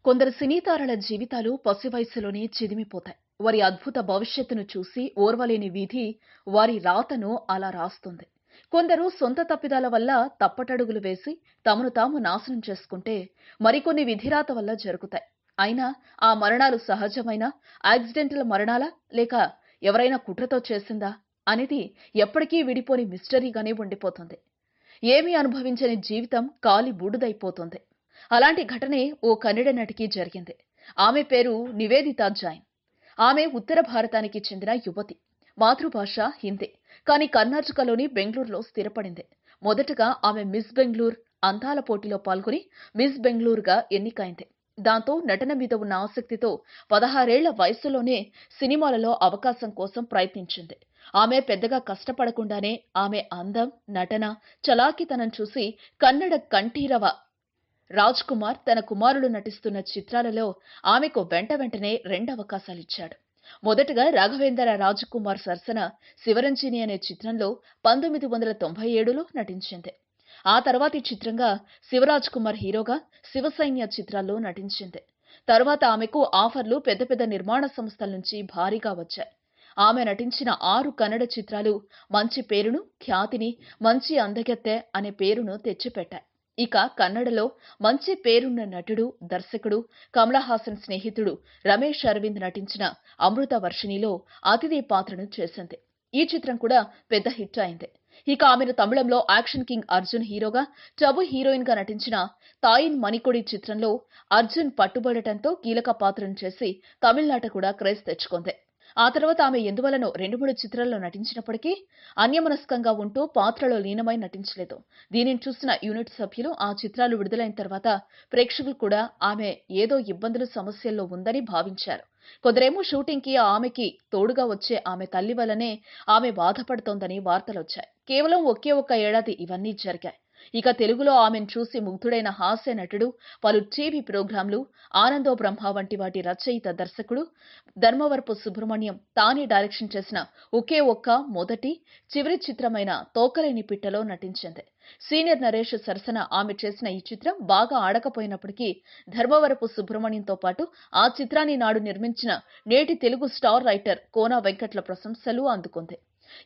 కొందరు సినీతారల జీవితాలు పసి వయసులోనే చిదిమిపోతాయి. వారి అద్భుత భవిష్యత్తును చూసి ఓర్వలేని విధి వారి రాతను అలా రాస్తుంది. కొందరు సొంత తప్పిదాల వల్ల తప్పటడుగులు వేసి తమను తాము నాశనం చేసుకుంటే, మరికొన్ని విధిరాత వల్ల జరుగుతాయి. అయినా ఆ మరణాలు సహజమైన యాక్సిడెంటల్ మరణాలా, లేక ఎవరైనా కుట్రతో చేసిందా అనేది ఎప్పటికీ విడిపోని మిస్టరీగానే ఉండిపోతుంది. ఏమీ అనుభవించని జీవితం కాలి బూడిదైపోతుంది. అలాంటి ఘటనే ఓ కన్నడ నటికి జరిగింది. ఆమె పేరు నివేదితా జైన్. ఆమె ఉత్తర భారతానికి చెందిన యువతి. మాతృభాష హిందీ. కానీ కర్ణాటకలోని బెంగళూరులో స్థిరపడింది. మొదటగా ఆమె మిస్ బెంగళూరు అందాల పోటీలో పాల్గొని మిస్ బెంగళూరుగా ఎన్నికైంది. దాంతో నటన మీద ఉన్న ఆసక్తితో 16 ఏళ్ల వయసులోనే సినిమాలలో అవకాశం కోసం ప్రయత్నించింది. ఆమె పెద్దగా కష్టపడకుండానే ఆమె అందం, నటన, చలాకీతనం చూసి కన్నడ కంఠీరవ రాజ్ కుమార్ తన కుమారుడు నటిస్తున్న చిత్రాలలో ఆమెకు వెంటనే 2 అవకాశాలిచ్చాడు. మొదటగా రాఘవేంద్ర రాజకుమార్ సరసన శివరంజని అనే చిత్రంలో 1997లో నటించింది. ఆ తర్వాతి చిత్రంగా శివరాజ్ కుమార్ హీరోగా శివసైన్య చిత్రాల్లో నటించింది. తర్వాత ఆమెకు ఆఫర్లు పెద్ద పెద్ద నిర్మాణ సంస్థల నుంచి భారీగా వచ్చాయి. ఆమె నటించిన 6 కన్నడ చిత్రాలు మంచి పేరును, ఖ్యాతిని, మంచి అందగత్తె అనే పేరును తెచ్చిపెట్టాయి. ఇక కన్నడలో మంచి పేరున్న నటుడు, దర్శకుడు కమల్ హాసన్ స్నేహితుడు రమేష్ అరవింద్ నటించిన అమృత వర్షిణిలో అతిథి పాత్రను చేసింది. ఈ చిత్రం కూడా పెద్ద హిట్ అయింది. ఇక ఆమెను తమిళంలో యాక్షన్ కింగ్ అర్జున్ హీరోగా, టబు హీరోయిన్ గా నటించిన తాయిన్ మణికొడి చిత్రంలో అర్జున్ పట్టుబడటంతో కీలక పాత్రను చేసి తమిళనాట కూడా క్రేజ్ తెచ్చుకుంది. ఆ తర్వాత ఆమె ఎందువలనో 2-3 చిత్రాల్లో నటించినప్పటికీ అన్యమనస్కంగా ఉంటూ పాత్రలో లీనమై నటించలేదు. దీనిని చూసిన యూనిట్ సభ్యులు ఆ చిత్రాలు విడుదలైన తర్వాత ప్రేక్షకులు కూడా ఆమె ఏదో ఇబ్బందులు, సమస్యల్లో ఉందని భావించారు. కొందరేమో షూటింగ్ కి ఆమెకి తోడుగా వచ్చే ఆమె తల్లి వల్లనే ఆమె బాధపడుతోందని వార్తలొచ్చాయి. కేవలం ఒకే ఒక్క ఏడాది ఇవన్నీ జరిగాయి. ఇక తెలుగులో ఆమెను చూసి ముగ్ధుడైన హాస్య నటుడు, పలు టీవీ ప్రోగ్రాంలు, ఆనందో బ్రహ్మ వంటి వాటి రచయిత, దర్శకుడు ధర్మవరపు సుబ్రహ్మణ్యం తానే డైరెక్షన్ చేసిన ఒకే ఒక్క మొదటి, చివరి చిత్రమైన తోకలేని పిట్టలో నటించింది. సీనియర్ నరేష్ సరసన ఆమె చేసిన ఈ చిత్రం బాగా ఆడకపోయినప్పటికీ ధర్మవరపు సుబ్రహ్మణ్యంతో పాటు ఆ చిత్రాన్ని నాడు నిర్మించిన నేటి తెలుగు స్టార్ రైటర్ కోన వెంకట్ల ప్రశంసలు అందుకుంది.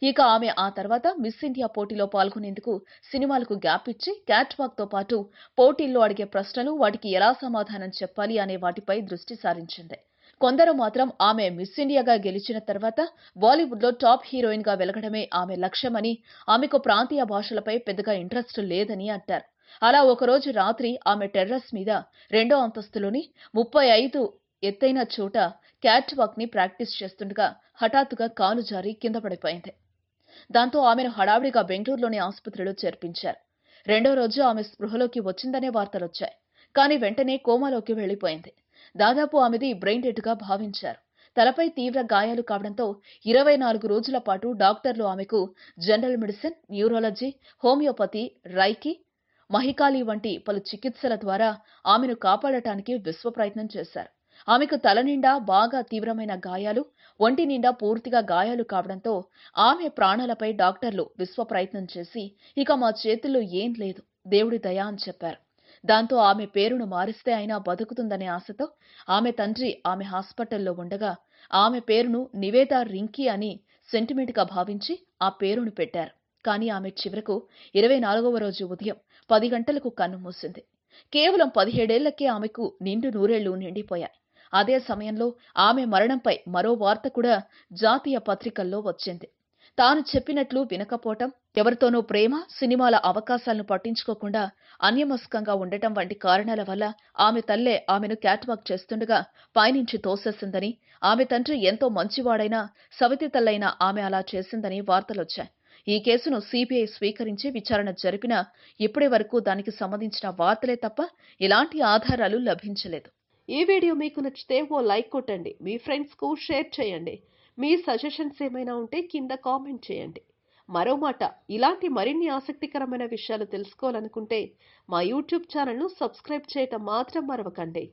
ఇక ఆమె ఆ తర్వాత మిస్ ఇండియా పోటీలో పాల్గొనేందుకు సినిమాలకు గ్యాప్ ఇచ్చి క్యాట్ వాక్ తో పాటు పోటీల్లో అడిగే ప్రశ్నలు, వాటికి ఎలా సమాధానం చెప్పాలి అనే వాటిపై దృష్టి సారించింది. కొందరు మాత్రం ఆమె మిస్ ఇండియాగా గెలిచిన తర్వాత బాలీవుడ్ లో టాప్ హీరోయిన్ గా వెలగడమే ఆమె లక్ష్యమని, ఆమెకు ప్రాంతీయ భాషలపై పెద్దగా ఇంట్రెస్ట్ లేదని అంటారు. అలా ఒకరోజు రాత్రి ఆమె టెర్రస్ మీద 2వ అంతస్తులోని 35 ఎత్తైన చోట క్యాట్ వాక్ ని ప్రాక్టీస్ చేస్తుండగా హఠాత్తుగా కాలు జారి కింద పడిపోయింది. దాంతో ఆమెను హడావిడిగా బెంగళూరులోని ఆసుపత్రిలో చేర్పించారు. 2వ రోజు ఆమె స్పృహలోకి వచ్చిందనే వార్తలొచ్చాయి. కానీ వెంటనే కోమాలోకి వెళ్లిపోయింది. దాదాపు ఆమెది బ్రెయిన్ డెడ్ గా భావించారు. తలపై తీవ్ర గాయాలు కావడంతో 24 రోజుల పాటు డాక్టర్లు ఆమెకు జనరల్ మెడిసిన్, న్యూరాలజీ, హోమియోపతి, రైకి, మహికాలి వంటి పలు చికిత్సల ద్వారా ఆమెను కాపాడటానికి విశ్వ ప్రయత్నం చేశారు. ఆమెకు తల నిండా బాగా తీవ్రమైన గాయాలు, ఒంటి నిండా పూర్తిగా గాయాలు కావడంతో ఆమె ప్రాణాలపై డాక్టర్లు విశ్వ ప్రయత్నం చేసి ఇక మా చేతుల్లో ఏం లేదు, దేవుడి దయ అని చెప్పారు. దాంతో ఆమె పేరును మారిస్తే అయినా బతుకుతుందనే ఆశతో ఆమె తండ్రి ఆమె హాస్పిటల్లో ఉండగా ఆమె పేరును నివేదా రింకీ అని సెంటిమెంట్ గా భావించి ఆ పేరును పెట్టారు. కానీ ఆమె చివరకు 24వ రోజు ఉదయం 10 గంటలకు కన్ను మూసింది. కేవలం 17 ఏళ్లకే ఆమెకు నిండు నూరేళ్లు నిండిపోయాయి. అదే సమయంలో ఆమె మరణంపై మరో వార్త కూడా జాతీయ పత్రికల్లో వచ్చింది. తాను చెప్పినట్లు వినకపోవటం, ఎవరితోనో ప్రేమ, సినిమాల అవకాశాలను పట్టించుకోకుండా అన్యమస్కంగా ఉండటం వంటి కారణాల వల్ల ఆమె తల్లే ఆమెను క్యాట్వాక్ చేస్తుండగా పైనుంచి తోసేసిందని, ఆమె తండ్రి ఎంతో మంచివాడైనా సవతి తల్లైన ఆమె అలా చేసిందని వార్తలొచ్చాయి. ఈ కేసును సిబిఐ స్వీకరించి విచారణ జరిపినా ఇప్పటి వరకు దానికి సంబంధించిన వార్తలే తప్ప ఎలాంటి ఆధారాలు లభించలేదు. ఈ వీడియో మీకు నచ్చితే ఓ లైక్ కొట్టండి, మీ ఫ్రెండ్స్కు షేర్ చేయండి. మీ సజెషన్స్ ఏమైనా ఉంటే కింద కామెంట్ చేయండి. మరో మాట, ఇలాంటి మరిన్ని ఆసక్తికరమైన విషయాలు తెలుసుకోవాలనుకుంటే మా యూట్యూబ్ ఛానల్ను సబ్స్క్రైబ్ చేయటం మాత్రం మరవకండి.